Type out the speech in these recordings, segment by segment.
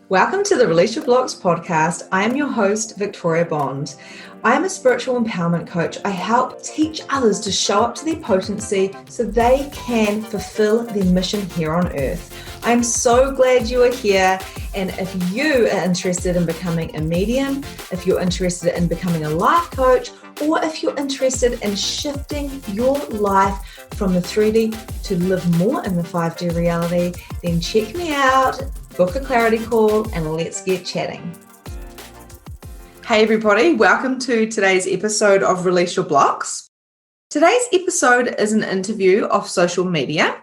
Welcome to the Release Your Blocks podcast. I am your host, Victoria Bond. I am a spiritual empowerment coach. I help teach others to show up to their potency so they can fulfill their mission here on earth. I'm so glad you are here. And if you are interested in becoming a medium, if you're interested in becoming a life coach, or if you're interested in shifting your life from the 3D to live more in the 5D reality, then check me out. Book a clarity call and let's get chatting. Hey everybody, welcome to today's episode of Release Your Blocks. Today's episode is an interview of social media.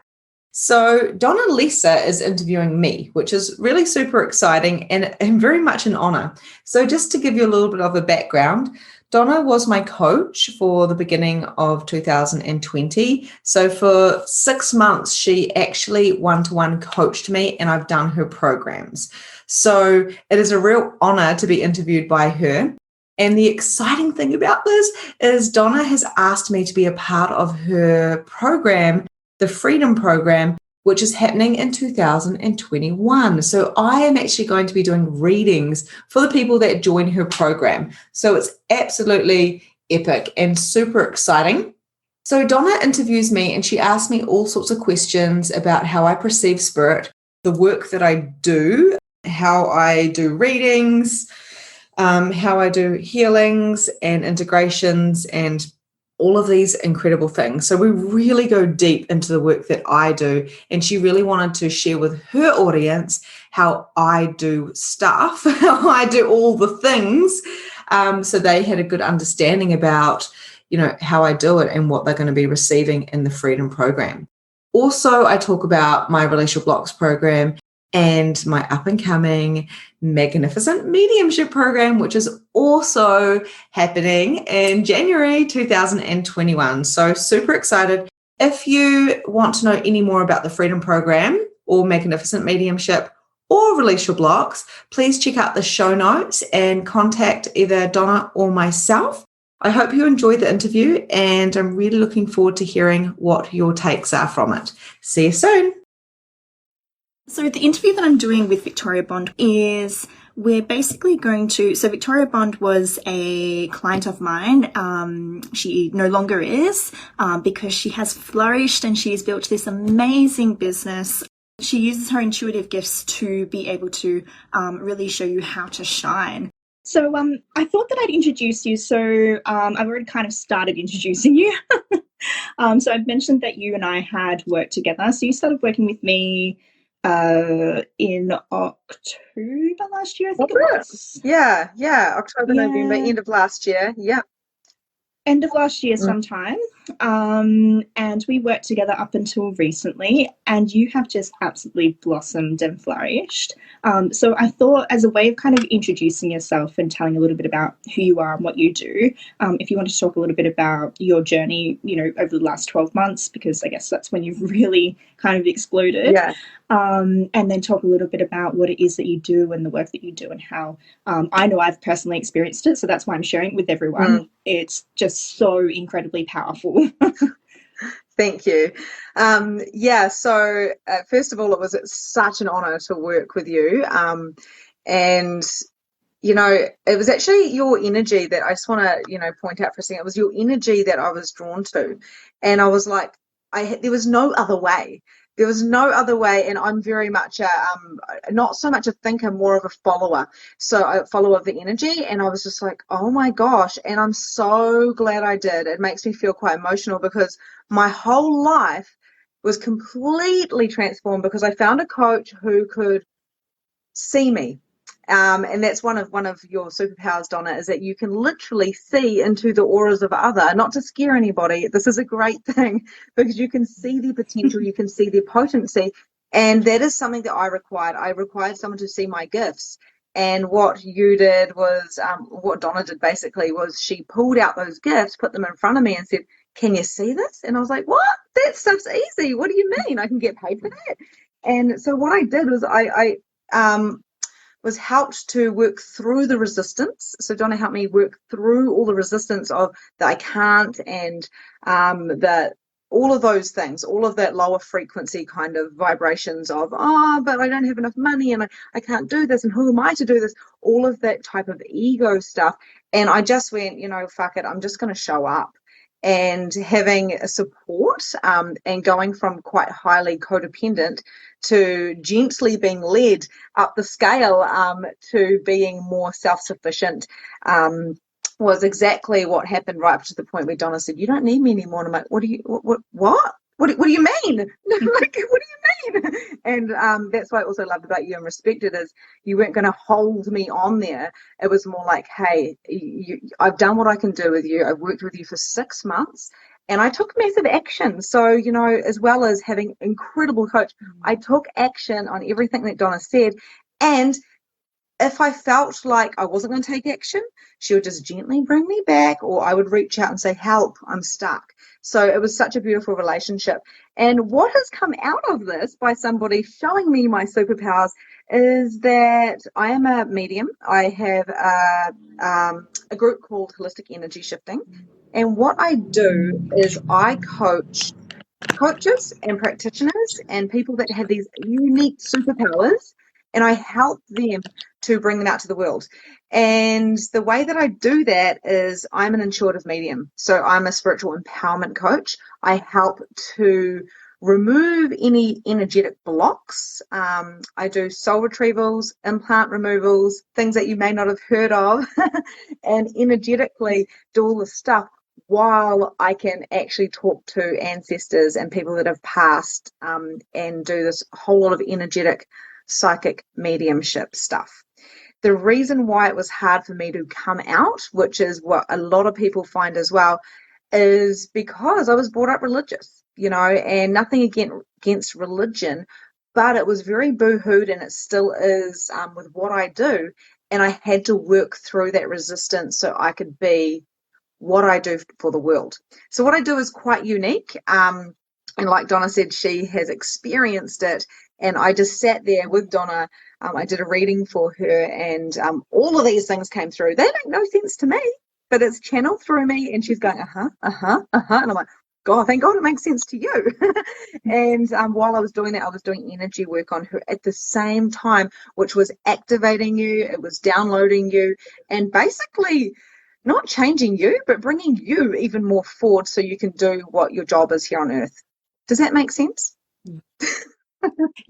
So Donna Lesa is interviewing me, which is really super exciting and very much an honor. So just to give you a little bit of a background, Donna was my coach for the beginning of 2020. So for 6 months, she actually one-to-one coached me and I've done her programs. So it is a real honor to be interviewed by her. And the exciting thing about this is Donna has asked me to be a part of her program, the Freedom Program, which is happening in 2021. So I am actually going to be doing readings for the people that join her program. So it's absolutely epic and super exciting. So Donna interviews me and she asks me all sorts of questions about how I perceive spirit, the work that I do, how I do readings, how I do healings and integrations and all of these incredible things. So we really go deep into the work that I do. And she really wanted to share with her audience how I do stuff, how I do all the things. So they had a good understanding about, how I do it and what they're going to be receiving in the Freedom Program. Also, I talk about my Release Your Blocks program and my up-and-coming magnificent mediumship program, which is also happening in January 2021. So super excited. If you want to know any more about the Freedom Program or magnificent mediumship or Release Your Blocks, please check out the show notes and contact either Donna or myself. I hope you enjoyed the interview and I'm really looking forward to hearing what your takes are from it. See you soon. So the interview that I'm doing with Victoria Bond is we're basically going to, so Victoria Bond was a client of mine. She no longer is because she has flourished and she's built this amazing business. She uses her intuitive gifts to be able to really show you how to shine. So I thought that I'd introduce you. So I've already kind of started introducing you. So I've mentioned that you and I had worked together. So you started working with me in October last year, I think it was. Yeah, October, November, end of last year. Yeah. End of last year sometime. And we worked together up until recently, and you have just absolutely blossomed and flourished. So I thought, as a way of kind of introducing yourself and telling a little bit about who you are and what you do, if you want to talk a little bit about your journey, over the last 12 months, because I guess that's when you've really kind of exploded. Yeah. And then talk a little bit about what it is that you do and the work that you do and how I know I've personally experienced it. So that's why I'm sharing it with everyone. It's just so incredibly powerful. Thank you. So first of all, it was such an honor to work with you. And, it was actually your energy that I just want to, point out for a second. It was your energy that I was drawn to. And I was like, there was no other way. There was no other way, and I'm very much not so much a thinker, more of a follower. So a follower of the energy, and I was just like, oh my gosh, and I'm so glad I did. It makes me feel quite emotional because my whole life was completely transformed because I found a coach who could see me. And that's one of your superpowers, Donna, is that you can literally see into the auras of other, not to scare anybody. This is a great thing because you can see their potential, you can see their potency. And that is something that I required. I required someone to see my gifts. And what you did was, what Donna did basically was she pulled out those gifts, put them in front of me and said, can you see this? And I was like, what? That stuff's easy. What do you mean? I can get paid for that? And so what I did was I was helped to work through the resistance. So Donna helped me work through all the resistance of that I can't and that all of those things, all of that lower frequency kind of vibrations of, oh, but I don't have enough money and I can't do this, and who am I to do this? All of that type of ego stuff. And I just went, fuck it, I'm just going to show up. And having a support, and going from quite highly codependent to gently being led up the scale, to being more self-sufficient, was exactly what happened right up to the point where Donna said, "You don't need me anymore." And I'm like, "What do you mean? Like, what do you mean?" And that's what I also loved about you and respected, is you weren't going to hold me on there. It was more like, hey, I've done what I can do with you. I've worked with you for 6 months. And I took massive action. So, as well as having incredible coach, I took action on everything that Donna said. And if I felt like I wasn't going to take action, she would just gently bring me back, or I would reach out and say, help, I'm stuck. So it was such a beautiful relationship. And what has come out of this by somebody showing me my superpowers is that I am a medium. I have a group called Holistic Energy Shifting. And what I do is I coaches and practitioners and people that have these unique superpowers, and I help them to bring them out to the world. And the way that I do that is I'm an intuitive medium. So I'm a spiritual empowerment coach. I help to remove any energetic blocks. I do soul retrievals, implant removals, things that you may not have heard of, and energetically do all the stuff while I can actually talk to ancestors and people that have passed, and do this whole lot of energetic psychic mediumship stuff. The reason why it was hard for me to come out, which is what a lot of people find as well, is because I was brought up religious, and nothing against religion, but it was very boo-hooed, and it still is, with what I do. And I had to work through that resistance so I could be what I do for the world. So what I do is quite unique. And like Donna said, she has experienced it. And I just sat there with Donna. I did a reading for her, and all of these things came through. They make no sense to me, but it's channeled through me. And she's going, And I'm like, God, thank God it makes sense to you. And while I was doing that, I was doing energy work on her at the same time, which was activating you. It was downloading you, and basically not changing you, but bringing you even more forward so you can do what your job is here on earth. Does that make sense?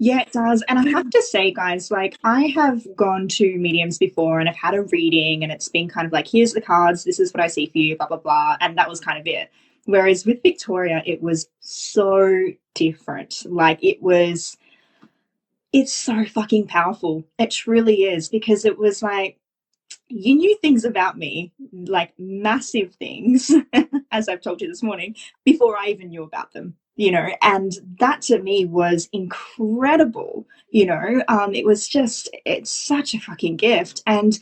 Yeah, it does. And I have to say, guys, like, I have gone to mediums before and I've had a reading, and it's been kind of like, here's the cards, this is what I see for you, blah, blah, blah. And that was kind of it. Whereas with Victoria, it was so different. Like, it's so fucking powerful. It truly is, because it was like, you knew things about me, like massive things, as I've told you this morning, before I even knew about them, and that to me was incredible. It's such a fucking gift. And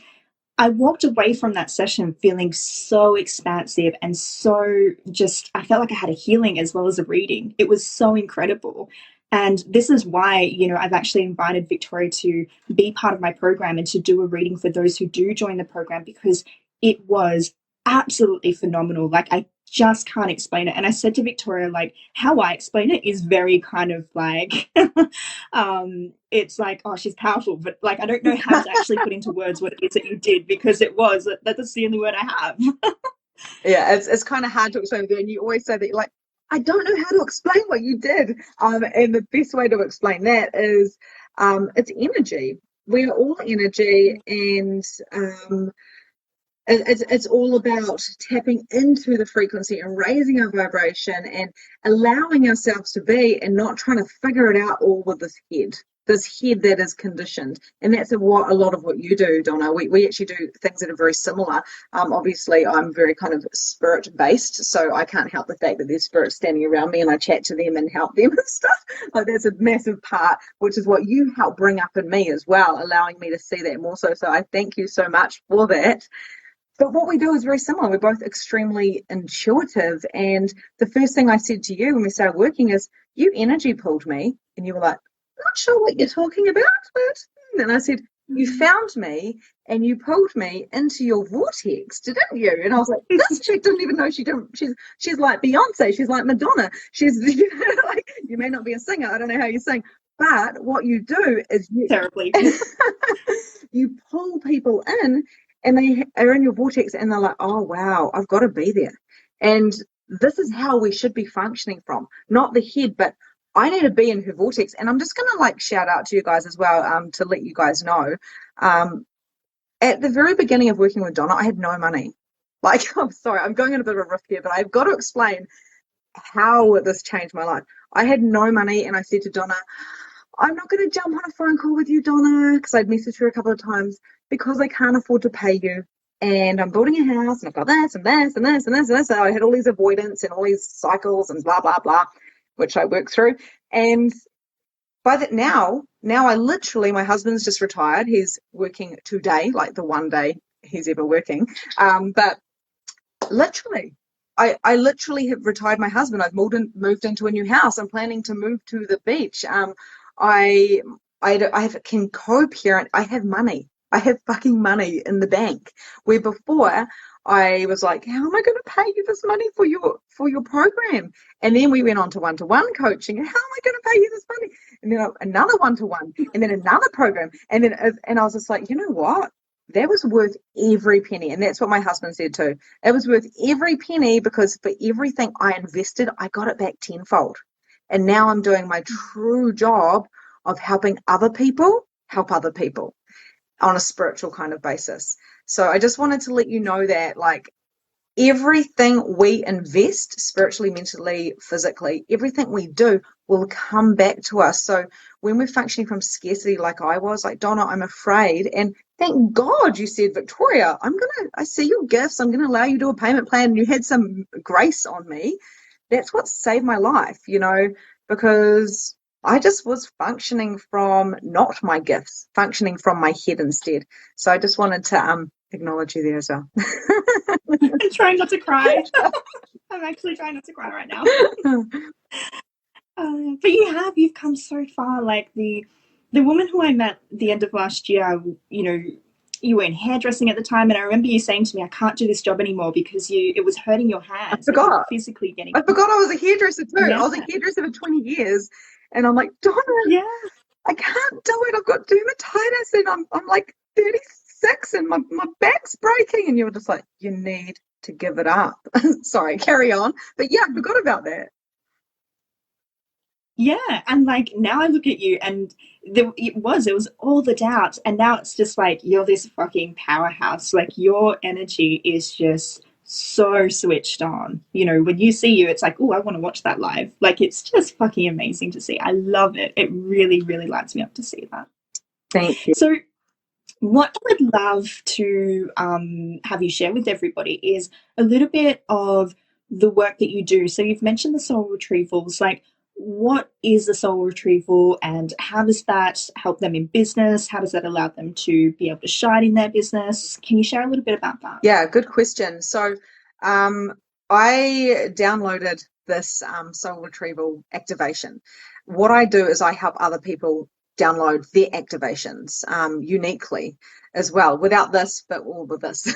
I walked away from that session feeling so expansive and so just, I felt like I had a healing as well as a reading. It was so incredible. And this is why, I've actually invited Victoria to be part of my program and to do a reading for those who do join the program, because it was absolutely phenomenal. Like, I just can't explain it. And I said to Victoria, like, how I explain it is very kind of like, it's like, oh, she's powerful, but like, I don't know how to actually put into words what it is that you did, because that's the only word I have. Yeah, it's kind of hard to explain. And you always say that you're like, I don't know how to explain what you did. And the best way to explain that is, it's energy. We are all energy, and it's all about tapping into the frequency and raising our vibration and allowing ourselves to be, and not trying to figure it out all with this head that is conditioned. And that's what a lot of what you do, Donna. We actually do things that are very similar. Obviously, I'm very kind of spirit based, so I can't help the fact that there's spirits standing around me and I chat to them and help them and stuff. Like, that's a massive part, which is what you help bring up in me as well, allowing me to see that more so. So I thank you so much for that. But what we do is very similar. We're both extremely intuitive. And the first thing I said to you when we started working is, you energy pulled me. And you were like, I'm not sure what you're talking about. But then I said, you found me and you pulled me into your vortex, didn't you? And I was like, this chick didn't even know she didn't. She's like Beyonce. She's like Madonna. She's like, you may not be a singer. I don't know how you sing, but what you do is Terribly. you pull people in, and they are in your vortex, and they're like, oh wow, I've got to be there. And this is how we should be functioning from, not the head, but I need to be in her vortex. And I'm just going to like shout out to you guys as well, to let you guys know. At the very beginning of working with Donna, I had no money. Like, I'm sorry, I'm going on a bit of a riff here, but I've got to explain how this changed my life. I had no money, and I said to Donna, I'm not going to jump on a phone call with you, Donna, because I'd messaged her a couple of times, because I can't afford to pay you. And I'm building a house, and I've got this and this and this and this and this. So I had all these avoidance and all these cycles and blah, blah, blah, which I worked through. And by that now I literally, my husband's just retired. He's working today, like the one day he's ever working. But literally, I literally have retired my husband. I've moved into a new house. I'm planning to move to the beach. I can co-parent. I have money. I have fucking money in the bank. Where before I was like, how am I going to pay you this money for your program? And then we went on to one-to-one coaching. And how am I going to pay you this money? And then another one-to-one, and then another program. And I was just like, you know what? That was worth every penny. And that's what my husband said too. It was worth every penny, because for everything I invested, I got it back tenfold. And now I'm doing my true job of helping other people help other people on a spiritual kind of basis. So I just wanted to let you know that, like, everything we invest spiritually, mentally, physically, everything we do will come back to us. So when we're functioning from scarcity, like I was, like, Donna, I'm afraid. And thank God you said, Victoria, I see your gifts. I'm going to allow you to do a payment plan. And you had some grace on me. That's what saved my life, because I just was functioning from not my gifts, functioning from my head instead. So I just wanted to acknowledge you there as well. I'm trying not to cry. I'm actually trying not to cry right now. But you've come so far. Like the woman who I met at the end of last year, you were in hairdressing at the time, and I remember you saying to me, I can't do this job anymore because it was hurting your hands. I forgot. Physically getting. I forgot I was a hairdresser too. Yeah. I was a hairdresser for 20 years. And I'm like, Donna, yeah, I can't do it. I've got dermatitis, and I'm like 36 and my back's breaking. And you were just like, you need to give it up. Sorry, carry on. But yeah, I forgot about that. Yeah, and like now I look at you, and it was all the doubts, and now it's just like you're this fucking powerhouse. Like your energy is just so switched on. When you see you, it's like, oh, I want to watch that live. Like it's just fucking amazing to see. I love it. It really, really lights me up to see that. Thank you. So what I would love to have you share with everybody is a little bit of the work that you do. So you've mentioned the soul retrievals. Like, what is the soul retrieval, and how does that help them in business? How does that allow them to be able to shine in their business? Can you share a little bit about that? Yeah, good question. So I downloaded this soul retrieval activation. What I do is I help other people download their activations uniquely as well, without this, but all with this.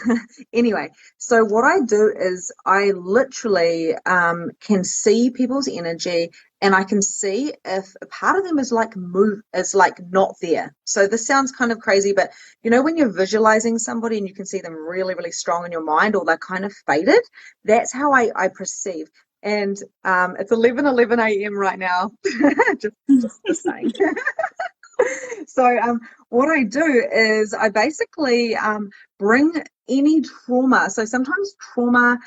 Anyway, so what I do is I literally can see people's energy, and I can see if a part of them is like not there. So this sounds kind of crazy, but when you're visualizing somebody and you can see them really, really strong in your mind, or they're kind of faded, that's how I perceive. And it's 11:11 a.m. right now. just saying. So what I do is I basically bring any trauma. So sometimes trauma,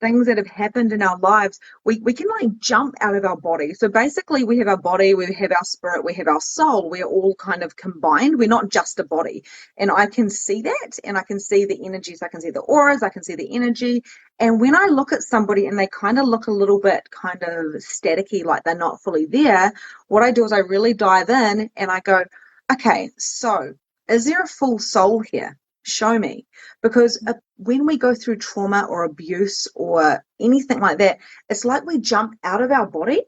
things that have happened in our lives, we can like jump out of our body. So basically we have our body, we have our spirit, we have our soul. We're all kind of combined. We're not just a body. And I can see that, and I can see the energies. I can see the auras. I can see the energy. And when I look at somebody and they kind of look a little bit kind of staticky, like they're not fully there, what I do is I really dive in and I go, okay, so is there a full soul here? Show me. Because when we go through trauma or abuse or anything like that, it's like we jump out of our body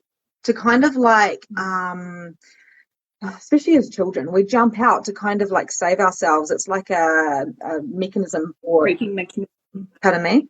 to kind of like especially as children, we jump out to kind of like save ourselves. It's like a mechanism for, Coping mechanism. pardon me?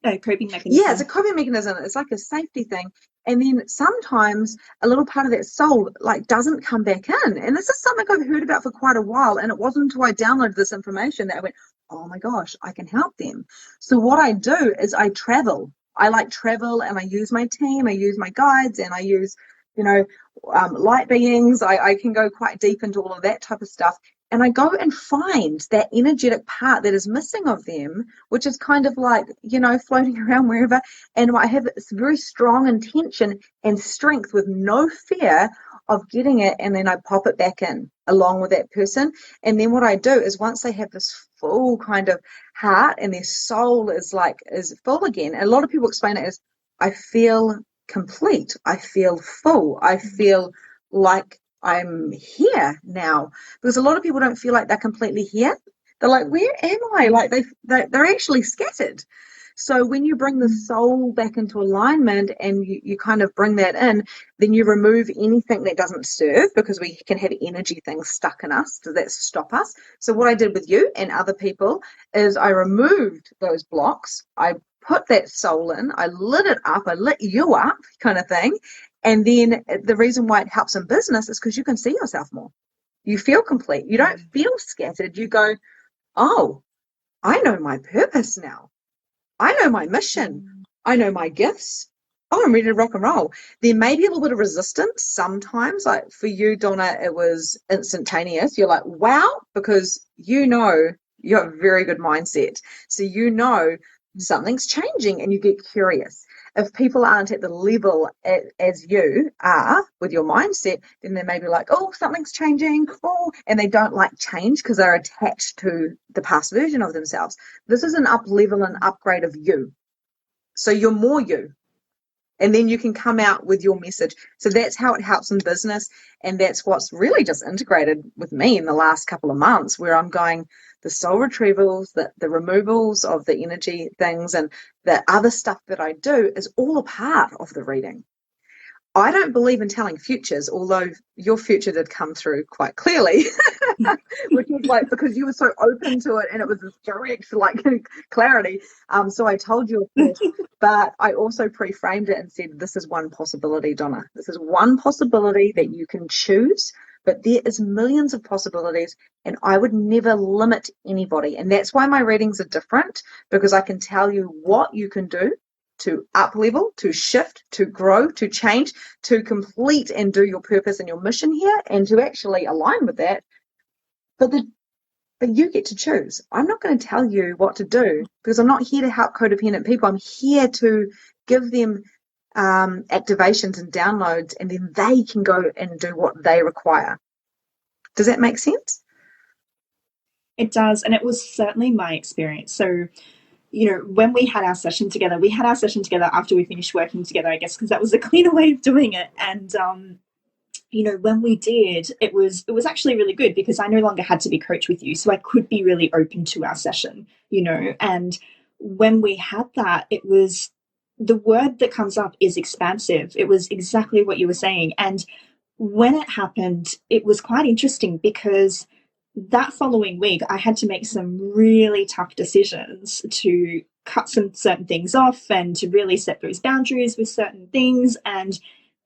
Coping mechanism. Yeah, it's a coping mechanism. It's like a safety thing. And then sometimes a little part of that soul like doesn't come back in. And this is something I've heard about for quite a while. And it wasn't until I downloaded this information that I went, oh my gosh, I can help them. So what I do is I travel. I like travel, and I use my team, I use my guides, and I use, light beings. I can go quite deep into all of that type of stuff. And I go and find that energetic part that is missing of them, which is kind of like, floating around wherever. And I have this very strong intention and strength with no fear of getting it. And then I pop it back in along with that person. And then what I do is once they have this full kind of heart and their soul is full again. And a lot of people explain it as, I feel complete. I feel full. I feel like I'm here now, because a lot of people don't feel like they're completely here. They're like, where am I? Like they're actually scattered. So when you bring the soul back into alignment and you kind of bring that in, then you remove anything that doesn't serve, because we can have energy things stuck in us that stop us. So what I did with you and other people is I removed those blocks. I put that soul in, I lit it up, I lit you up kind of thing. And then the reason why it helps in business is because you can see yourself more. You feel complete. You don't feel scattered. You go, oh, I know my purpose now. I know my mission. I know my gifts. Oh, I'm ready to rock and roll. There may be a little bit of resistance sometimes. Like for you, Donna, it was instantaneous. You're like, wow, because you have a very good mindset. So something's changing and you get curious. If people aren't at the level as you are with your mindset, then they may be like, oh, something's changing, and they don't like change because they're attached to the past version of themselves. This is an up level and upgrade of you. So you're more you. And then you can come out with your message. So that's how it helps in business. And that's what's really just integrated with me in the last couple of months, where I'm going, the soul retrievals, the removals of the energy things, and the other stuff that I do is all a part of the reading. I don't believe in telling futures, although your future did come through quite clearly, which was like because you were so open to it and it was this direct clarity. So I told you, but I also pre-framed it and said, this is one possibility, Donna. This is one possibility that you can choose, but there is millions of possibilities, and I would never limit anybody. And that's why my readings are different, because I can tell you what you can do to up level, to shift, to grow, to change, to complete and do your purpose and your mission here, and to actually align with that. But you get to choose. I'm not going to tell you what to do, because I'm not here to help codependent people. I'm here to give them activations and downloads, and then they can go and do what they require. Does that make sense? It does, and it was certainly my experience. So, when we had our session together, after we finished working together, I guess, because that was a cleaner way of doing it. And, when we did, it was actually really good, because I no longer had to be coached with you. So I could be really open to our session, and when we had that, it was, the word that comes up is expansive. It was exactly what you were saying. And when it happened, it was quite interesting, because that following week, I had to make some really tough decisions to cut some certain things off and to really set those boundaries with certain things. And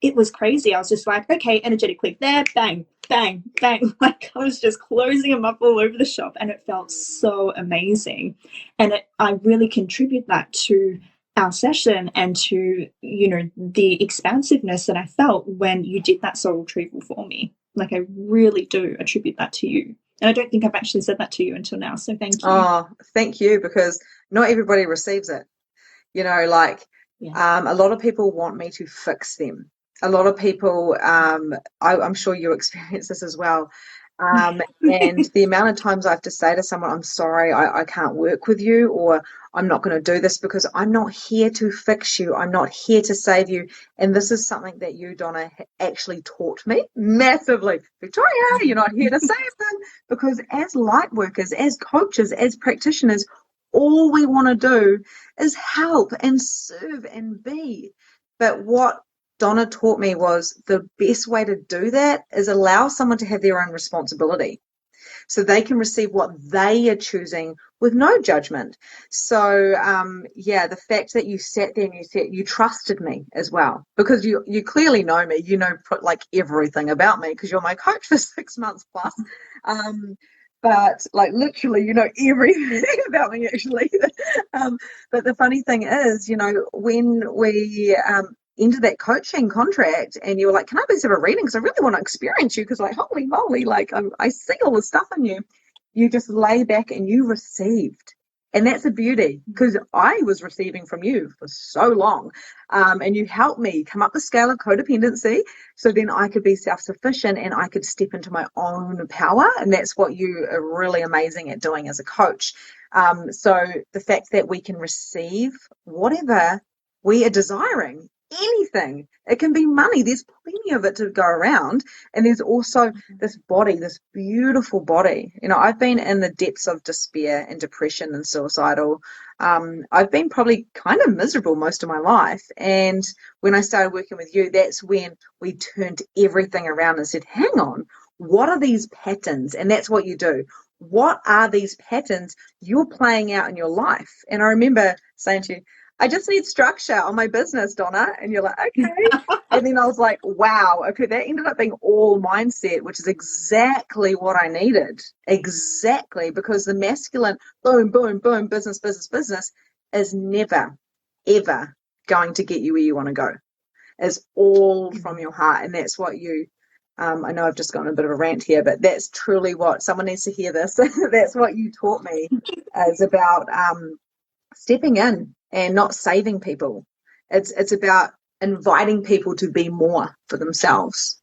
it was crazy. I was just like, okay, energetic click there, bang, bang, bang. Like I was just closing them up all over the shop, and it felt so amazing. And I really contribute that to our session and to, the expansiveness that I felt when you did that soul retrieval for me. Like I really do attribute that to you. And I don't think I've actually said that to you until now. So thank you. Oh, thank you, because not everybody receives it. A lot of people want me to fix them. A lot of people, I'm sure you experience this as well. And the amount of times I have to say to someone, I'm sorry, I can't work with you, or I'm not going to do this, because I'm not here to fix you. I'm not here to save you. And this is something that you, Donna, actually taught me massively. Victoria, you're not here to save them, because as light workers, as coaches, as practitioners, all we want to do is help and serve and be. But what Donna taught me was the best way to do that is allow someone to have their own responsibility so they can receive what they are choosing with no judgment. So the fact that you sat there and you trusted me as well, because you clearly know me, like everything about me because you're my coach for 6 months plus. But like literally, everything about me actually. But the funny thing is, when we ended that coaching contract and you were like, can I please have a reading? Because I really want to experience you because like, holy moly, like I see all the stuff in you. You just lay back and you received. And that's a beauty because I was receiving from you for so long. And you helped me come up the scale of codependency so then I could be self-sufficient and I could step into my own power. And that's what you are really amazing at doing as a coach. So the fact that we can receive whatever we are desiring, anything, it can be money, there's plenty of it to go around, and there's also this body, this beautiful body. I've been in the depths of despair and depression and suicidal. I've been probably kind of miserable most of my life, and when I started working with you, that's when we turned everything around and said, hang on, what are these patterns? And that's what you do. What are these patterns you're playing out in your life? And I remember saying to you, I just need structure on my business, Donna. And you're like, okay. And then I was like, wow, okay, that ended up being all mindset, which is exactly what I needed. Exactly. Because the masculine, boom, boom, boom, business, business, business is never, ever going to get you where you want to go. It's all from your heart. And that's what you, I know I've just gone a bit of a rant here, but that's truly what someone needs to hear this. That's what you taught me is about stepping in and not saving people. It's about inviting people to be more for themselves.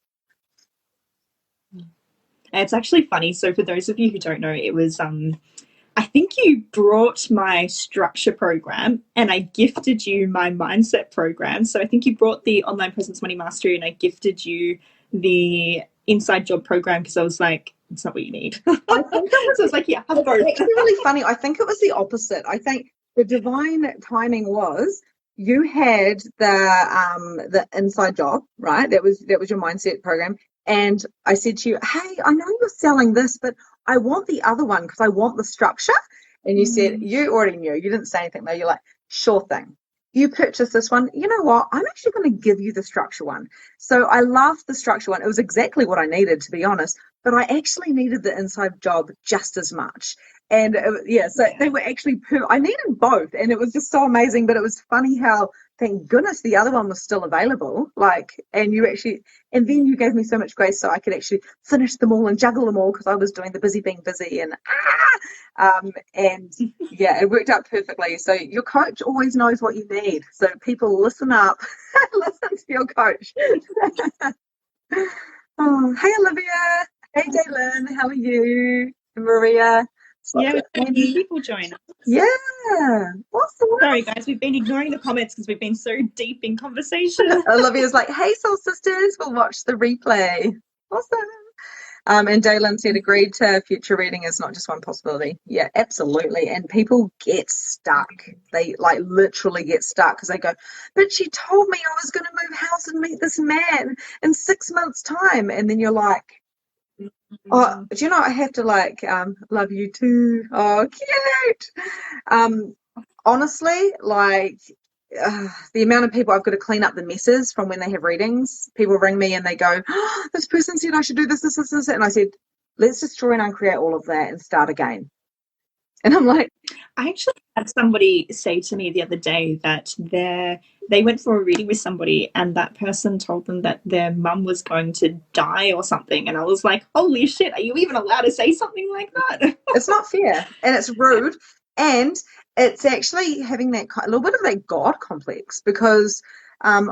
It's actually funny. So for those of you who don't know, it was I think you brought my structure program and I gifted you my mindset program. So I think you brought the online presence money mastery and I gifted you the inside job program because I was like, it's not what you need. I think so I was like, yeah, have both. It's actually really funny. I think it was the opposite. I think the divine timing was you had the inside job, right? That was your mindset program. And I said to you, hey, I know you're selling this, but I want the other one because I want the structure. And you said, you already knew. You didn't say anything though. You're like, sure thing. You purchase this one. You know what? I'm actually going to give you the structure one. So I loved the structure one. It was exactly what I needed, to be honest. But I actually needed the inside job just as much. And so they were actually, I needed both. And it was just so amazing. But it was funny how, thank goodness, the other one was still available. And then you gave me so much grace so I could actually finish them all and juggle them all because I was doing the busy being busy. And it worked out perfectly. So your coach always knows what you need. So people listen up, listen to your coach. Oh, hey, Olivia. Hey, Daylin. How are you? Maria. Yeah, many people join us. Yeah. Awesome. Sorry, guys, we've been ignoring the comments because we've been so deep in conversation. Olivia's like, hey, soul sisters, we'll watch the replay. Awesome. And Daylin said, agreed to future reading is not just one possibility. Yeah, absolutely. And people get stuck. They literally get stuck because they go, but she told me I was going to move house and meet this man in 6 months' time. And then you're like, oh, do you know, I have to love you too. Oh, cute. Honestly, the amount of people I've got to clean up the messes from when they have readings. People ring me and they go, oh, this person said I should do this. And I said, let's destroy and uncreate all of that and start again. And I'm like, I actually had somebody say to me the other day that they went for a reading with somebody and that person told them that their mum was going to die or something. And I was like, holy shit, are you even allowed to say something like that? It's not fair and it's rude. And it's actually having a little bit of that God complex because I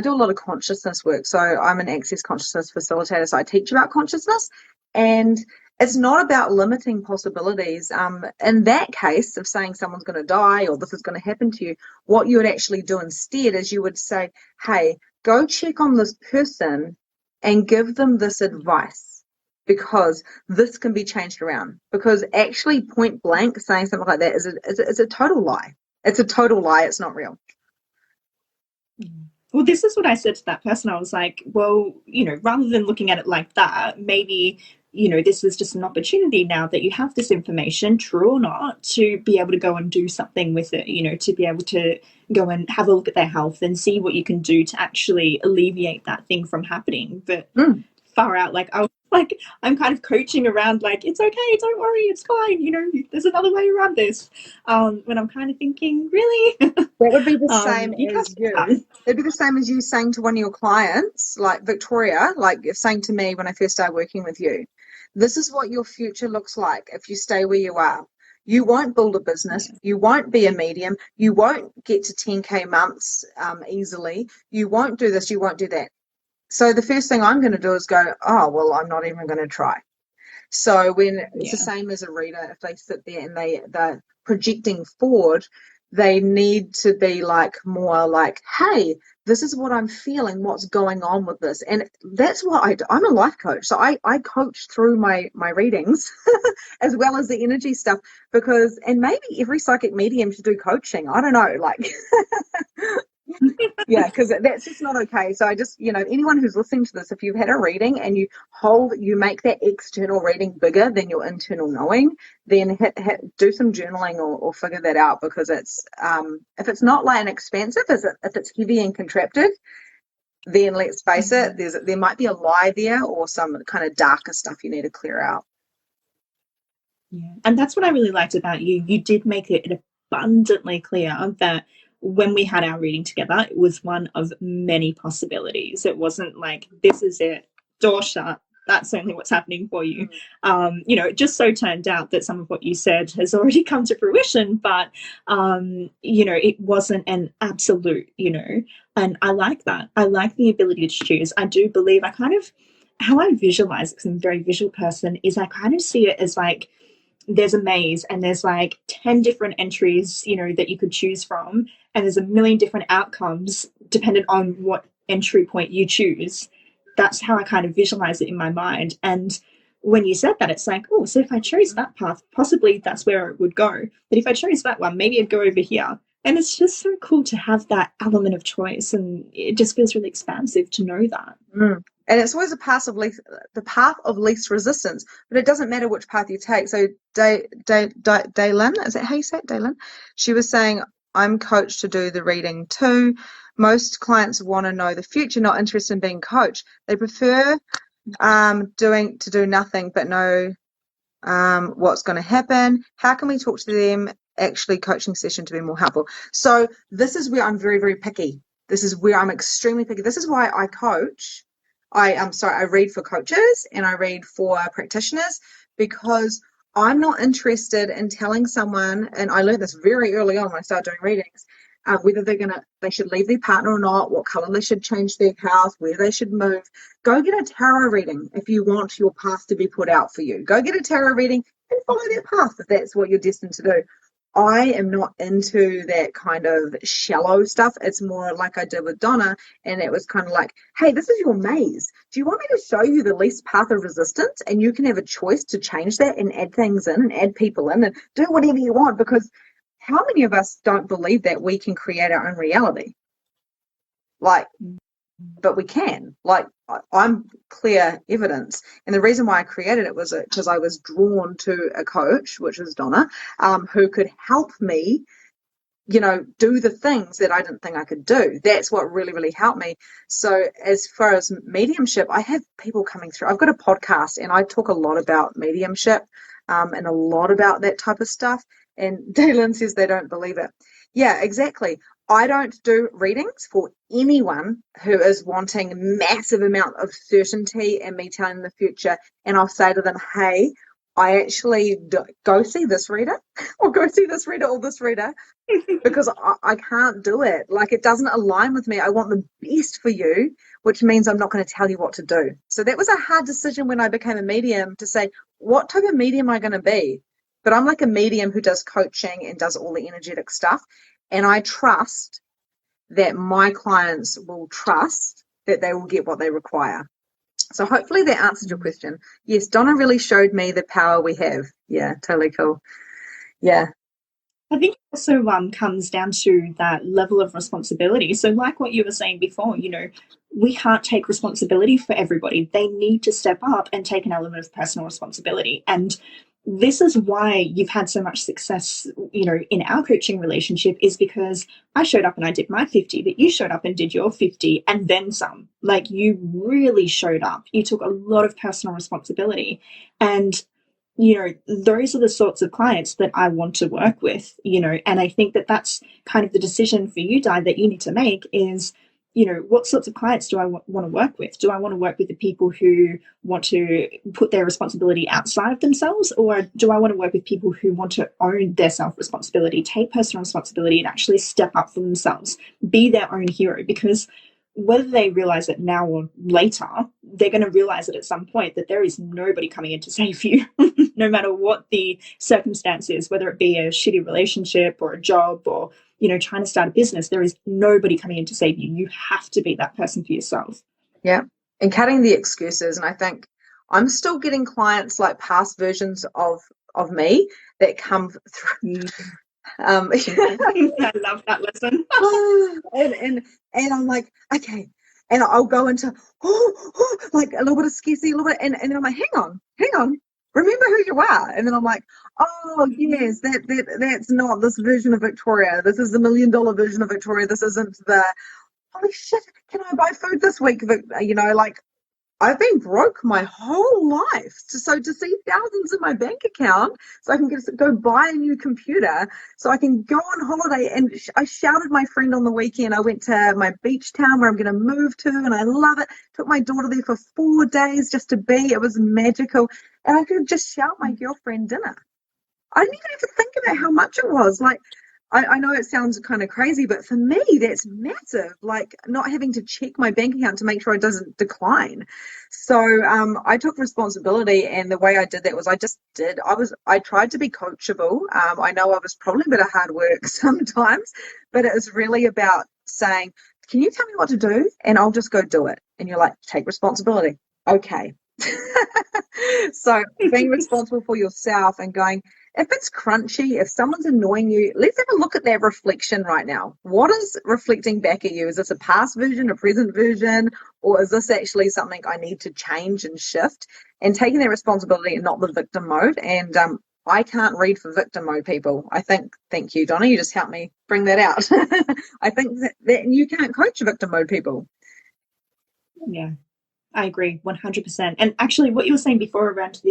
do a lot of consciousness work. So I'm an access consciousness facilitator. So I teach about consciousness, and it's not about limiting possibilities. In that case of saying someone's going to die or this is going to happen to you, what you would actually do instead is you would say, hey, go check on this person and give them this advice, because this can be changed around. Because actually point blank saying something like that is a total lie. It's a total lie. It's not real. well, this is what I said to that person. I was like, well, rather than looking at it like that, maybe, this is just an opportunity now that you have this information, true or not, to be able to go and do something with it, to be able to go and have a look at their health and see what you can do to actually alleviate that thing from happening. But far out, like, I was like, I'm kind of coaching around, like, it's okay, don't worry, it's fine, there's another way around this. When I'm kind of thinking, really? That would be the same as you. That. It'd be the same as you saying to one of your clients, like Victoria, like saying to me when I first started working with you, this is what your future looks like if you stay where you are. You won't build a business. You won't be a medium. You won't get to 10K months easily. You won't do this. You won't do that. So the first thing I'm going to do is go, oh, well, I'm not even going to try. So when it's the same as a reader, if they sit there and they're projecting forward, they need to be like more like, hey, this is what I'm feeling, what's going on with this. And that's what I do. I'm a life coach. So I coach through my readings as well as the energy stuff and maybe every psychic medium should do coaching. I don't know, like, yeah, because that's just not okay. So I just, anyone who's listening to this, if you've had a reading and you make that external reading bigger than your internal knowing, then do some journaling or figure that out, because it's if it's not like an expansive, if it's heavy and contracted, then let's face it, there might be a lie there or some kind of darker stuff you need to clear out. Yeah, and that's what I really liked about you. You did make it abundantly clear that when we had our reading together, it was one of many possibilities. It wasn't like, this is it, door shut, that's only what's happening for you. It just so turned out that some of what you said has already come to fruition, but, it wasn't an absolute, and I like that. I like the ability to choose. I do believe how I visualize it, because I'm a very visual person, is I kind of see it as like, there's a maze and there's like 10 different entries, that you could choose from. And there's a million different outcomes dependent on what entry point you choose. That's how I kind of visualize it in my mind. And when you said that, it's like, oh, so if I chose that path, possibly that's where it would go. But if I chose that one, maybe I'd go over here. And it's just so cool to have that element of choice. And it just feels really expansive to know that. And it's always the path of least resistance, but it doesn't matter which path you take. So Daylin, is that how you say it, Daylin? She was saying, I'm coached to do the reading too. Most clients want to know the future, not interested in being coached. They prefer to do nothing but know what's going to happen. How can we talk to them actually coaching session to be more helpful? So this is where I'm very, very picky. This is where I'm extremely picky. This is why I coach. I read for coaches and I read for practitioners, because I'm not interested in telling someone, and I learned this very early on when I started doing readings, whether they should leave their partner or not, what color they should change their house, where they should move. Go get a tarot reading if you want your path to be put out for you. Go get a tarot reading and follow that path if that's what you're destined to do. I am not into that kind of shallow stuff. It's more like I did with Donna, and it was kind of like, hey, this is your maze. Do you want me to show you the least path of resistance? And you can have a choice to change that and add things in and add people in and do whatever you want, because how many of us don't believe that we can create our own reality? But we can. I'm clear evidence. And the reason why I created it was because I was drawn to a coach, which was Donna, who could help me, do the things that I didn't think I could do. That's what really, really helped me. So as far as mediumship, I have people coming through. I've got a podcast and I talk a lot about mediumship and a lot about that type of stuff. And Daylin says they don't believe it. Yeah, exactly. I don't do readings for anyone who is wanting massive amount of certainty and me telling the future. And I'll say to them, hey, I actually go see this reader or go see this reader or this reader, because I can't do it. Like, it doesn't align with me. I want the best for you, which means I'm not going to tell you what to do. So that was a hard decision when I became a medium, to say, what type of medium am I going to be? But I'm like a medium who does coaching and does all the energetic stuff. And I trust that my clients will trust that they will get what they require. So hopefully that answered your question. Yes, Donna really showed me the power we have. Yeah, totally cool. Yeah. I think it also comes down to that level of responsibility. So, like what you were saying before, we can't take responsibility for everybody. They need to step up and take an element of personal responsibility. And this is why you've had so much success, in our coaching relationship, is because I showed up and I did my 50, but you showed up and did your 50 and then some. Like, you really showed up. You took a lot of personal responsibility. And those are the sorts of clients that I want to work with, and I think that that's kind of the decision for you, Di, that you need to make is, what sorts of clients do I want to work with? Do I want to work with the people who want to put their responsibility outside of themselves, or do I want to work with people who want to own their self-responsibility, take personal responsibility, and actually step up for themselves, be their own hero? Because whether they realize it now or later, they're going to realize it at some point that there is nobody coming in to save you, no matter what the circumstance is, whether it be a shitty relationship or a job or, trying to start a business. There is nobody coming in to save you. You have to be that person for yourself. Yeah. And cutting the excuses. And I think I'm still getting clients like past versions of me that come through. I love that lesson. and I'm like, okay, and I'll go into like a little bit of scarcity, a little bit, and then I'm like, hang on, remember who you are. And then I'm like, oh yes, that's not this version of Victoria. This is the $1 million version of Victoria. This isn't the holy shit. Can I buy food this week? Like, I've been broke my whole life. So to see thousands in my bank account so I can go buy a new computer so I can go on holiday. And I shouted my friend on the weekend. I went to my beach town where I'm going to move to, and I love it. Took my daughter there for 4 days just to be. It was magical. And I could just shout my girlfriend dinner. I didn't even have to think about how much it was. Like, I know it sounds kind of crazy, but for me, that's massive. Like, not having to check my bank account to make sure it doesn't decline. So I took responsibility, and the way I did that was I tried to be coachable. I know I was probably a bit of hard work sometimes, but it was really about saying, can you tell me what to do? And I'll just go do it. And you're like, take responsibility. Okay. So being responsible for yourself and going, if it's crunchy, if someone's annoying you, let's have a look at that reflection right now. What is reflecting back at you? Is this a past version, a present version, or is this actually something I need to change and shift? And taking that responsibility and not the victim mode. And I can't read for victim mode, people. I think, thank you, Donna, you just helped me bring that out. I think that you can't coach victim mode people. Yeah, I agree 100%. And actually what you were saying before around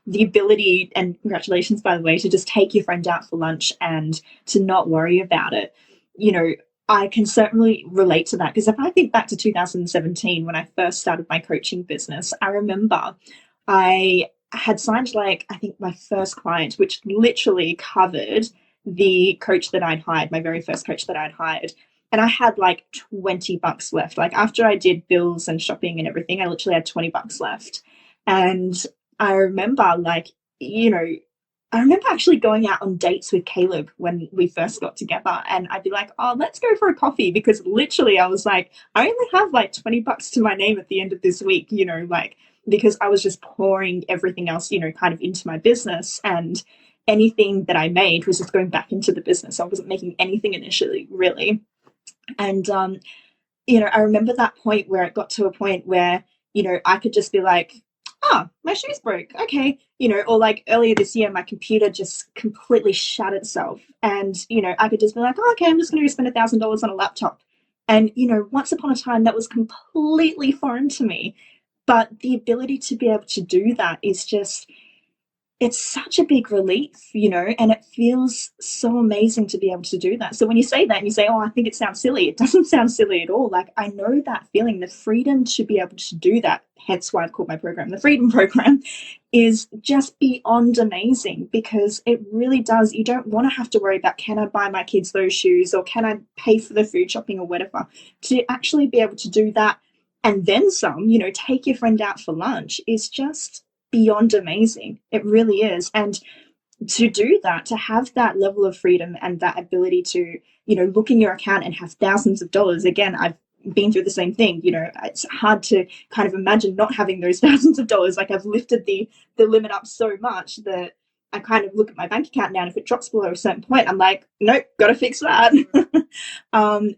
the ability, and congratulations, by the way, to just take your friend out for lunch and to not worry about it. I can certainly relate to that, because if I think back to 2017, when I first started my coaching business, I remember I had signed, like, I think my first client, which literally covered the coach that I'd hired, my very first coach that I'd hired. And I had like $20 left. Like, after I did bills and shopping and everything, I literally had $20 left. And I remember, I remember actually going out on dates with Caleb when we first got together, and I'd be like, oh, let's go for a coffee, because literally I was like, I only have like $20 to my name at the end of this week, because I was just pouring everything else, kind of into my business, and anything that I made was just going back into the business. I wasn't making anything initially, really. And, I remember that point where it got to a point where, I could just be like, oh, my shoes broke. Okay. Or like earlier this year, my computer just completely shut itself. And, I could just be like, oh, okay, I'm just going to spend $1,000 on a laptop. And, once upon a time, that was completely foreign to me. But the ability to be able to do that is just, it's such a big relief, and it feels so amazing to be able to do that. So when you say that and you say, oh, I think it sounds silly, it doesn't sound silly at all. Like, I know that feeling, the freedom to be able to do that, hence why I've called my program the Freedom Program, is just beyond amazing, because it really does. You don't want to have to worry about, can I buy my kids those shoes, or can I pay for the food shopping or whatever. To actually be able to do that and then some, take your friend out for lunch is just beyond amazing. It really is. And to do that, to have that level of freedom and that ability to, look in your account and have thousands of dollars. Again, I've been through the same thing. It's hard to kind of imagine not having those thousands of dollars. Like, I've lifted the limit up so much that, I kind of look at my bank account now, and if it drops below a certain point, I'm like, nope, gotta fix that.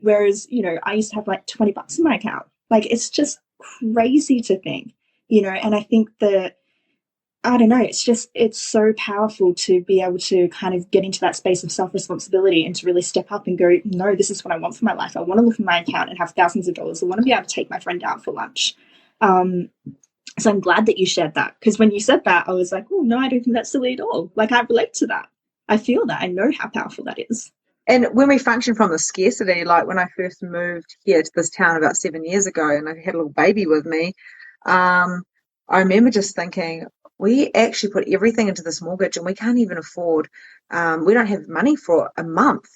Whereas, you know, I used to have like $20 in my account. Like, it's just crazy to think, you know, and I think that, I don't know, it's so powerful to be able to kind of get into that space of self-responsibility and to really step up and go, no, this is what I want for my life. I want to look at my account and have thousands of dollars. I want to be able to take my friend out for lunch. So I'm glad that you shared that, because when you said that, I was like, oh, no, I don't think that's silly at all. Like, I relate to that. I feel that. I know how powerful that is. And when we function from the scarcity, like when I first moved here to this town about 7 years ago and I had a little baby with me, I remember just thinking, we actually put everything into this mortgage and we can't even afford, we don't have money for a month.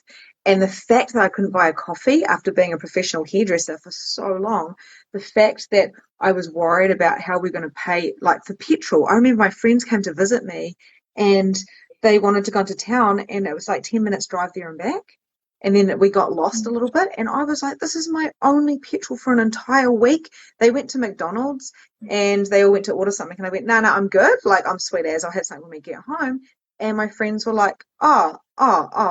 And the fact that I couldn't buy a coffee after being a professional hairdresser for so long, the fact that I was worried about how we're going to pay, like, for petrol. I remember my friends came to visit me and they wanted to go into town and it was like 10 minutes drive there and back. And then we got lost a little bit. And I was like, this is my only petrol for an entire week. They went to McDonald's and they all went to order something. And I went, no, I'm good. Like, I'm sweet as. I'll have something when we get home. And my friends were like, oh,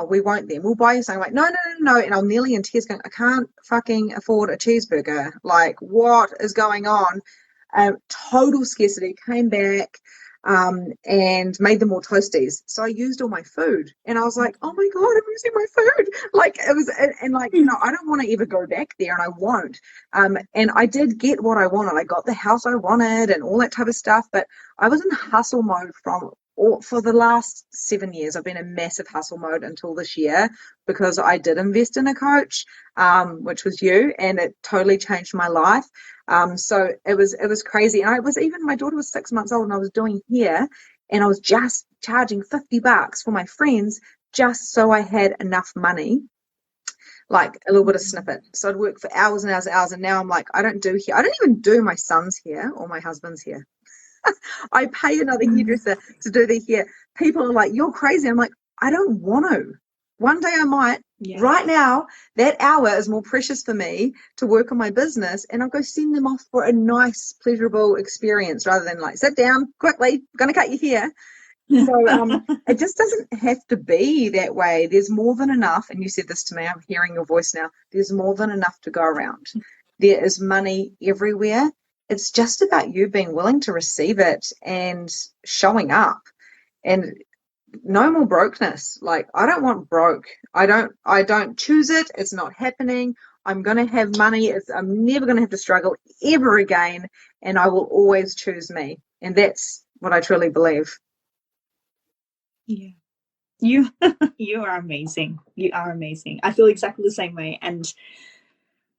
we won't then. We'll buy you something. I'm like, no. And I'm nearly in tears going, I can't fucking afford a cheeseburger. Like, what is going on? Total scarcity. Came back. And made them all toasties. So I used all my food and I was like, oh my God, I'm using my food. Like, it was, and like, you know, I don't want to ever go back there and I won't. And I did get what I wanted. I got the house I wanted and all that type of stuff, but I was in hustle mode for the last 7 years. I've been in massive hustle mode until this year because I did invest in a coach, which was you, and it totally changed my life. So it was crazy. And my daughter was 6 months old and I was doing hair and I was just charging $50 for my friends just so I had enough money, like a little bit of snippet. So I'd work for hours and hours and hours. And now I'm like, I don't do hair. I don't even do my son's hair or my husband's hair. I pay another hairdresser to do their hair. People are like, you're crazy. I'm like, I don't want to. One day I might. Yeah. Right now, that hour is more precious for me to work on my business, and I'll go send them off for a nice, pleasurable experience rather than like, sit down quickly, going to cut your hair. So it just doesn't have to be that way. There's more than enough. And you said this to me, I'm hearing your voice now. There's more than enough to go around. There is money everywhere. It's just about you being willing to receive it and showing up. And no more brokenness. Like, I don't want broke. I don't choose it. It's not happening. I'm going to have money. I'm never going to have to struggle ever again. And I will always choose me. And that's what I truly believe. Yeah. You are amazing. You are amazing. I feel exactly the same way. And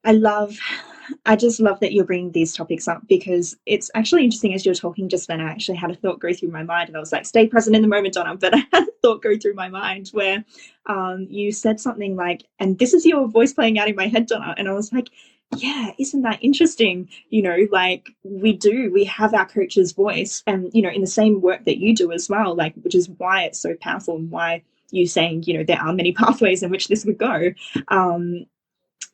I just love that you're bringing these topics up, because it's actually interesting. As you're talking just then, I actually had a thought go through my mind and I was like, stay present in the moment, Donna. But I had a thought go through my mind where you said something like, and this is your voice playing out in my head, Donna. And I was like, yeah, isn't that interesting? You know, like we have our coach's voice, and, you know, in the same work that you do as well, like, which is why it's so powerful and why you saying, you know, there are many pathways in which this would go.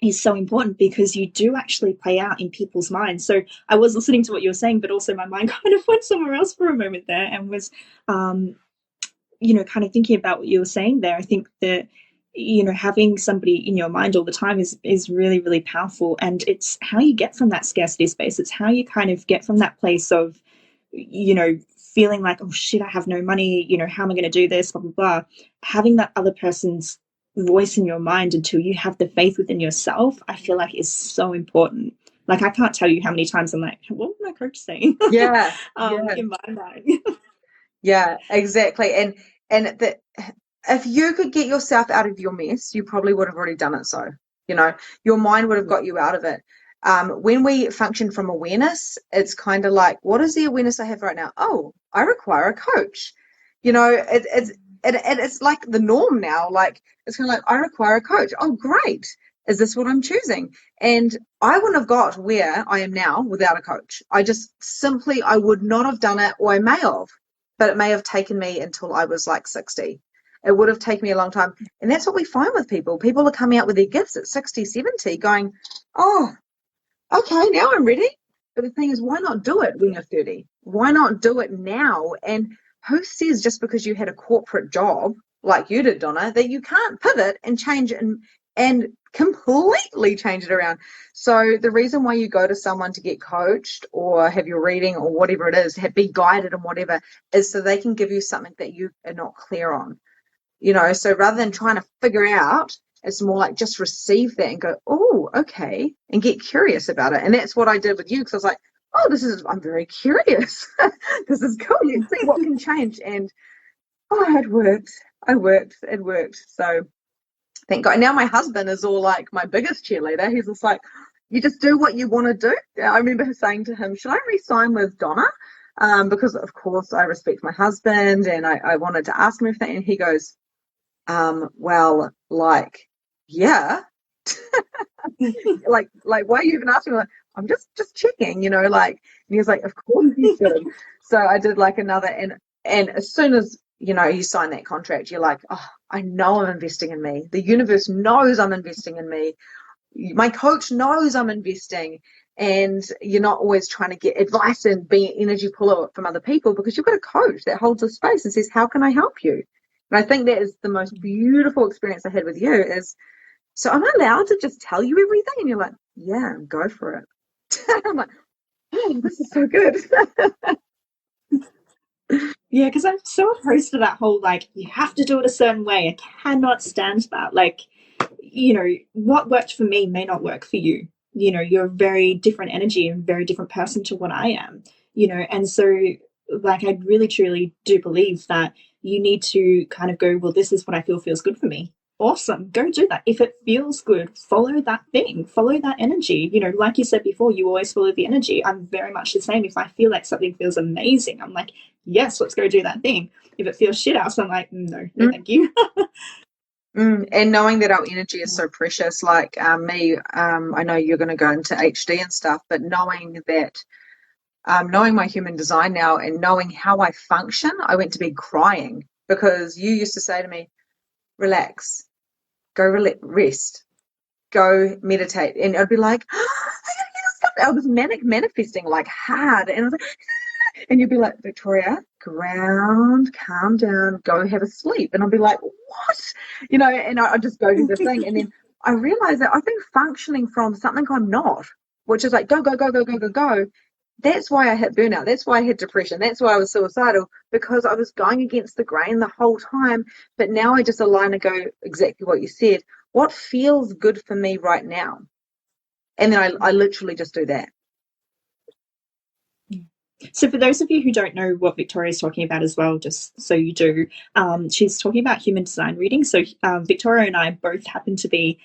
Is so important, because you do actually play out in people's minds. So I was listening to what you were saying, but also my mind kind of went somewhere else for a moment there and was, you know, kind of thinking about what you were saying there. I think that, you know, having somebody in your mind all the time is really, really powerful. And it's how you get from that scarcity space. It's how you kind of get from that place of, you know, feeling like, oh shit, I have no money, you know, how am I going to do this, blah, blah, blah. Having that other person's voice in your mind until you have the faith within yourself, I feel like is so important. Like, I can't tell you how many times I'm like, what was my coach saying? Yeah, in my mind. Yeah, exactly. And if you could get yourself out of your mess, you probably would have already done it. So, you know, your mind would have got you out of it. When we function from awareness, it's kind of like, what is the awareness I have right now? Oh, I require a coach. You know, it's like the norm now. Like, it's kind of like, I require a coach. Oh, great. Is this what I'm choosing? And I wouldn't have got where I am now without a coach. I would not have done it, or I may have, but it may have taken me until I was like 60. It would have taken me a long time. And that's what we find with people. People are coming out with their gifts at 60, 70 going, oh, okay, now I'm ready. But the thing is, why not do it when you're 30? Why not do it now? And who says just because you had a corporate job like you did, Donna, that you can't pivot and change and completely change it around? So the reason why you go to someone to get coached or have your reading or whatever it is, be guided and whatever, is so they can give you something that you are not clear on. So rather than trying to figure out, it's more like just receive that and go, oh, okay, and get curious about it. And that's what I did with you, because I was like, oh, I'm very curious. This is cool. Let's see what can change. And it worked. It worked. So thank God. Now my husband is all like my biggest cheerleader. He's just like, you just do what you want to do. I remember saying to him, should I re-sign with Donna? Because of course I respect my husband, and I wanted to ask him everything. And he goes, well, like, yeah. like why are you even asking me? Like, I'm just checking, like. And he was like, of course you should. So I did like another, and as soon as you sign that contract, you're like, oh, I know I'm investing in me. The universe knows I'm investing in me. My coach knows I'm investing. And you're not always trying to get advice and be an energy puller from other people, because you've got a coach that holds a space and says, how can I help you? And I think that is the most beautiful experience I had with you, is, so I'm allowed to just tell you everything? And you're like, yeah, go for it. I'm like, oh, this is so good. Yeah, because I'm so opposed to that whole, like, you have to do it a certain way. I cannot stand that. Like, what worked for me may not work for you. You're a very different energy and very different person to what I am, and so, like, I really truly do believe that you need to kind of go, well, this is what I feel feels good for me. Awesome. Go do that. If it feels good, follow that thing, follow that energy. Like you said before, you always follow the energy. I'm very much the same. If I feel like something feels amazing, I'm like, yes, let's go do that thing. If it feels shit out, I'm like, no, thank you. And knowing that our energy is so precious, like me, I know you're going to go into HD and stuff, but knowing that, knowing my human design now and knowing how I function, I went to bed crying, because you used to say to me, relax, go rest, go meditate. And I'd be like, I was manifesting like hard. And I was like, and you'd be like, Victoria, ground, calm down, go have a sleep. And I'd be like, what? And I'd just go do the thing. And then I realized that I've been functioning from something I'm not, which is like, go, go, go, go, go, go, go. That's why I hit burnout. That's why I hit depression. That's why I was suicidal, because I was going against the grain the whole time. But now I just align and go exactly what you said. What feels good for me right now? And then I literally just do that. So for those of you who don't know what Victoria's talking about as well, just so you do, she's talking about human design reading. So Victoria and I both happen to be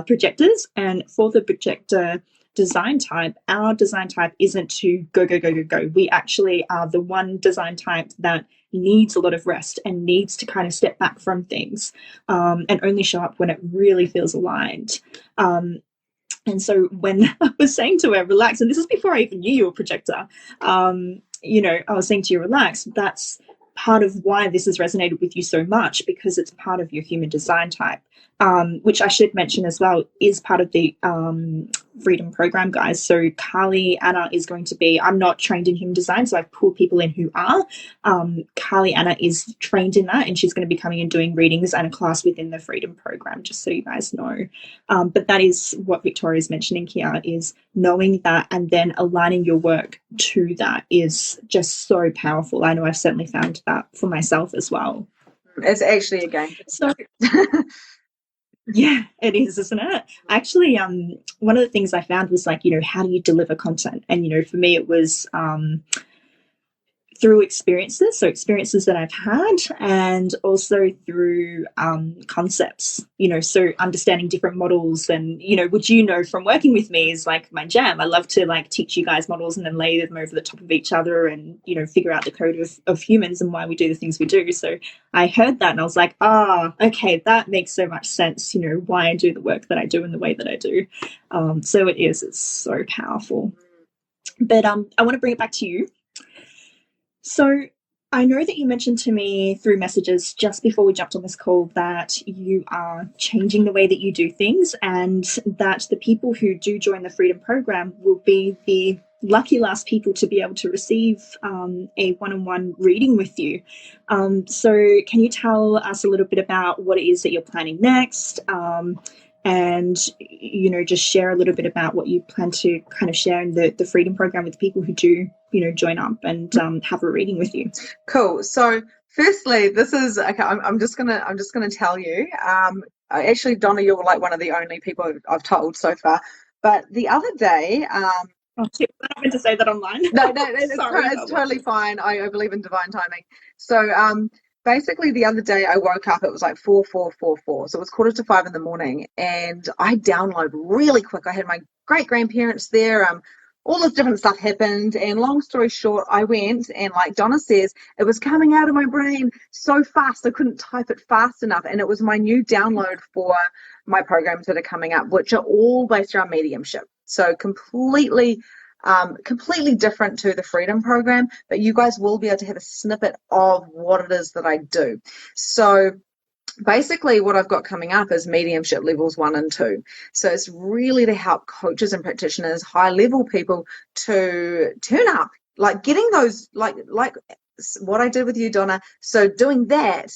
projectors, and for the projector design type, our design type isn't to go, go, go, go, go. We actually are the one design type that needs a lot of rest and needs to kind of step back from things, and only show up when it really feels aligned. And so when I was saying to her, relax, and this is before I even knew you were a projector, I was saying to you, relax, that's part of why this has resonated with you so much, because it's part of your human design type, which I should mention as well is part of the Freedom Program, guys. So Carly Anna is going to be, I'm not trained in human design, so I've pulled people in who are. Carly Anna is trained in that, and she's going to be coming and doing readings and a class within the Freedom Program, just so you guys know. But that is what Victoria's mentioning here, is knowing that and then aligning your work to that is just so powerful. I know I've certainly found that for myself as well. It's actually a game. So yeah, it is, isn't it? Actually, one of the things I found was like, how do you deliver content? And, for me, it was through experiences, so experiences that I've had, and also through concepts, so understanding different models, and, which, from working with me is like my jam. I love to like teach you guys models and then lay them over the top of each other and, figure out the code of humans and why we do the things we do. So I heard that and I was like, okay, that makes so much sense, why I do the work that I do in the way that I do. So it's so powerful. But I want to bring it back to you. So I know that you mentioned to me through messages just before we jumped on this call that you are changing the way that you do things, and that the people who do join the Freedom Program will be the lucky last people to be able to receive a one-on-one reading with you. So can you tell us a little bit about what it is that you're planning next? And, you know, just share a little bit about what you plan to kind of share in the Freedom Program with people who do, you know, join up and have a reading with you. Cool. So firstly, this is okay. I'm just gonna tell you. Actually, Donna, you're like one of the only people I've told so far. But the other day, Oh, shit, I don't meant to say that online. no, Sorry, it's totally fine. I believe in divine timing. So basically the other day I woke up, it was like 4:44. So it was 4:45 in the morning, and I download really quick. I had my great grandparents there. All this different stuff happened, and long story short, I went and, like Donna says, it was coming out of my brain so fast I couldn't type it fast enough, and it was my new download for my programs that are coming up, which are all based around mediumship. So completely different to the Freedom Program, but you guys will be able to have a snippet of what it is that I do. So basically what I've got coming up is mediumship levels 1 and 2. So it's really to help coaches and practitioners, high level people, to turn up, like getting those, like what I did with you, Donna. So doing that,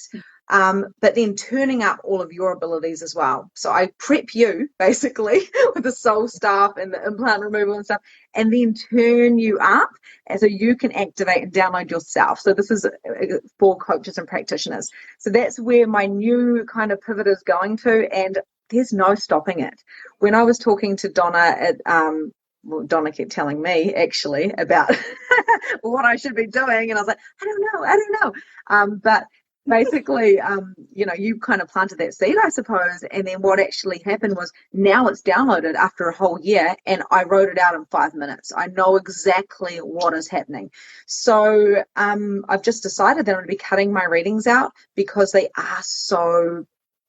but then turning up all of your abilities as well. So I prep you basically with the soul stuff and the implant removal and stuff, and then turn you up and so you can activate and download yourself. So this is for coaches and practitioners. So that's where my new kind of pivot is going to, and there's no stopping it. When I was talking to Donna at well, Donna kept telling me actually about what I should be doing, and I was like, I don't know. But basically, you know, you kind of planted that seed, I suppose, and then what actually happened was now it's downloaded after a whole year, and I wrote it out in 5 minutes. I know exactly what is happening. So I've just decided that I'm going to be cutting my readings out because they are so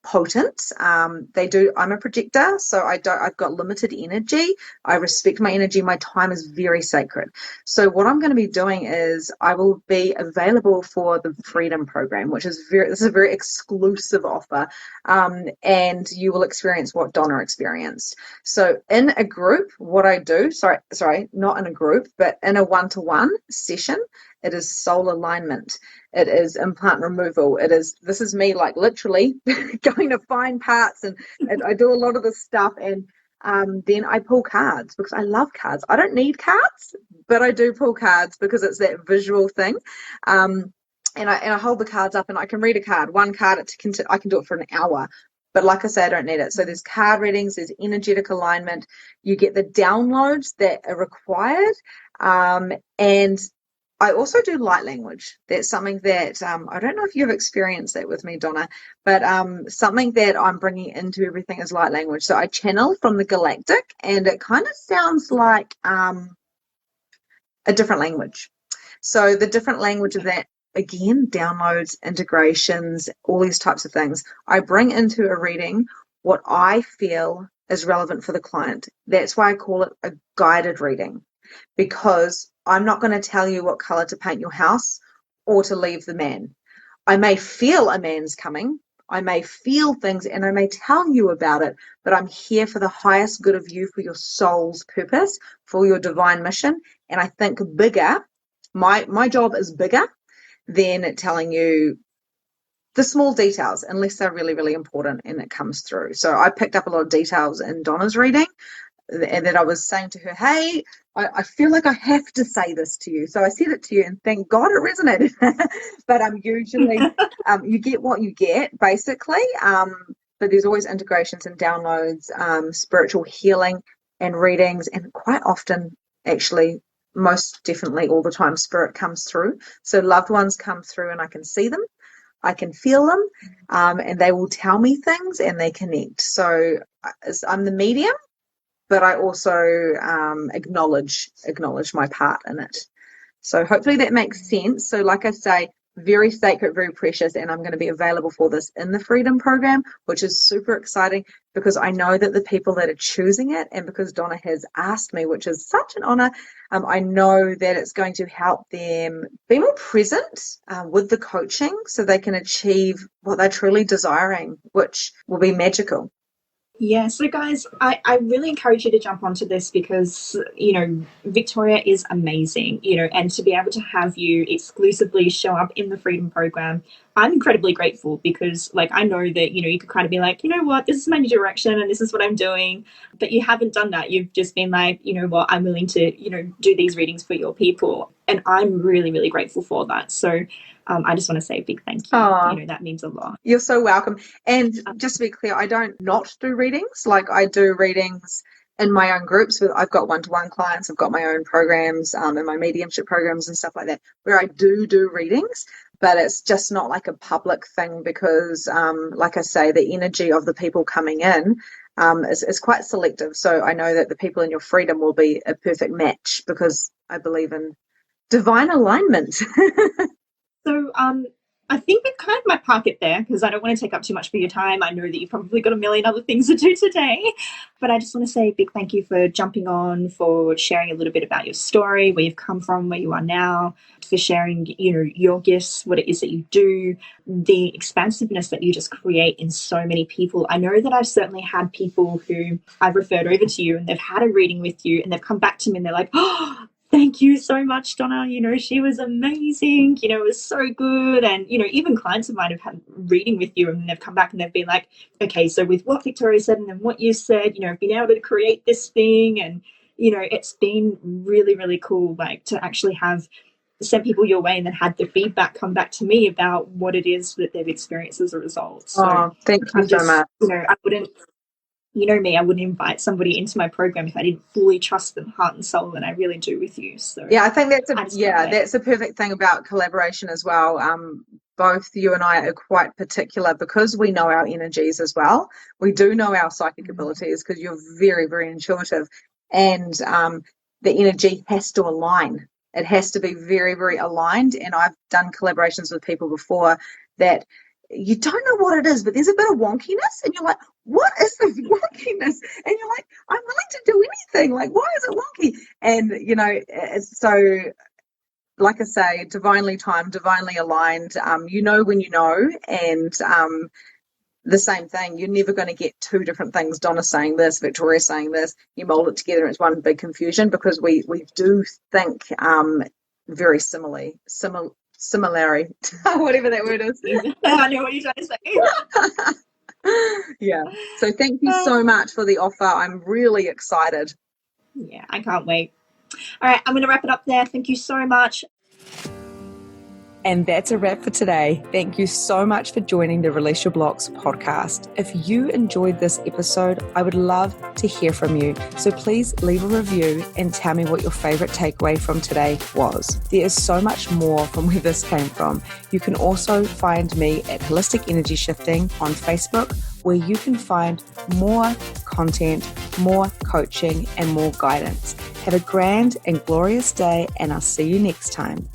potent. I'm a projector, so I've got limited energy. I respect my energy. My time is very sacred. So what I'm going to be doing is I will be available for the Freedom Program, which is this is a very exclusive offer, and you will experience what Donna experienced. So in a group, what I do, sorry, not in a group, but in a one-to-one session, it is soul alignment. It is implant removal. This is me like literally going to find parts, and I do a lot of this stuff, and then I pull cards because I love cards. I don't need cards, but I do pull cards because it's that visual thing. And I hold the cards up and I can read a card. One card, I can do it for an hour. But like I say, I don't need it. So there's card readings, there's energetic alignment. You get the downloads that are required. And I also do light language. That's something that I don't know if you've experienced that with me, Donna, but something that I'm bringing into everything is light language. So I channel from the galactic, and it kind of sounds like a different language. So the different language of that, again, downloads, integrations, all these types of things. I bring into a reading what I feel is relevant for the client. That's why I call it a guided reading, because I'm not going to tell you what color to paint your house or to leave the man. I may feel a man's coming. I may feel things and I may tell you about it, but I'm here for the highest good of you, for your soul's purpose, for your divine mission. And I think bigger, my job is bigger than telling you the small details, unless they're really, really important and it comes through. So I picked up a lot of details in Donna's reading, and then I was saying to her, hey, I feel like I have to say this to you. So I said it to you, and thank God it resonated. But usually you get what you get, basically. But there's always integrations and downloads, spiritual healing and readings, and quite often, actually, most definitely all the time, spirit comes through. So loved ones come through and I can see them. I can feel them, and they will tell me things and they connect. So I'm the medium, but I also acknowledge my part in it. So hopefully that makes sense. So like I say, very sacred, very precious, and I'm going to be available for this in the Freedom Program, which is super exciting because I know that the people that are choosing it, and because Donna has asked me, which is such an honor, I know that it's going to help them be more present with the coaching so they can achieve what they're truly desiring, which will be magical. Yeah, so guys, I really encourage you to jump onto this because, Victoria is amazing, and to be able to have you exclusively show up in the Freedom Program, I'm incredibly grateful because, like, I know that, you could kind of be like, you know what, this is my new direction and this is what I'm doing. But you haven't done that. You've just been like, you know what, I'm willing to, do these readings for your people. And I'm really, really grateful for that. So I just want to say a big thank you. Oh, That means a lot. you're so welcome. And just to be clear, I don't not do readings. Like, I do readings in my own groups. I've got one-to-one clients. I've got my own programs and my mediumship programs and stuff like that, where I do readings. But it's just not like a public thing because, like I say, the energy of the people coming in is quite selective. So I know that the people in your Freedom will be a perfect match because I believe in divine alignment. So I think we kind of might park it there because I don't want to take up too much of your time. I know that you've probably got a million other things to do today, but I just want to say a big thank you for jumping on, for sharing a little bit about your story, where you've come from, where you are now, for sharing, your gifts, what it is that you do, the expansiveness that you just create in so many people. I know that I've certainly had people who I've referred over to you and they've had a reading with you and they've come back to me and they're like, oh, thank you so much, Donna. She was amazing. It was so good. And, even clients of mine have had reading with you and they've come back and they've been like, okay, so with what Victoria said and then what you said, I've been able to create this thing. And, it's been really, really cool, like, to actually have sent people your way and then had the feedback come back to me about what it is that they've experienced as a result. So Thank you so much. I wouldn't, me, I wouldn't invite somebody into my program if I didn't fully trust them heart and soul, and I really do with you. So yeah, I think that's a perfect thing about collaboration as well. Both you and I are quite particular because we know our energies as well. We do know our psychic abilities because you're very, very intuitive, and the energy has to align. It has to be very, very aligned. And I've done collaborations with people before that you don't know what it is, but there's a bit of wonkiness, and you're like, what is this wonkiness? And you're like, I'm willing to do anything. Like, why is it wonky? And, it's so, like I say, divinely timed, divinely aligned. When you know, and the same thing, you're never going to get two different things. Donna saying this, Victoria saying this, you mold it together, it's one big confusion because we do think very similarly, whatever that word is. I know what you're trying to say. Yeah. So thank you so much for the offer. I'm really excited. Yeah, I can't wait. All right, I'm going to wrap it up there. Thank you so much. And that's a wrap for today. Thank you so much for joining the Release Your Blocks podcast. If you enjoyed this episode, I would love to hear from you. So please leave a review and tell me what your favorite takeaway from today was. There is so much more from where this came from. You can also find me at Holistic Energy Shifting on Facebook, where you can find more content, more coaching, and more guidance. Have a grand and glorious day, and I'll see you next time.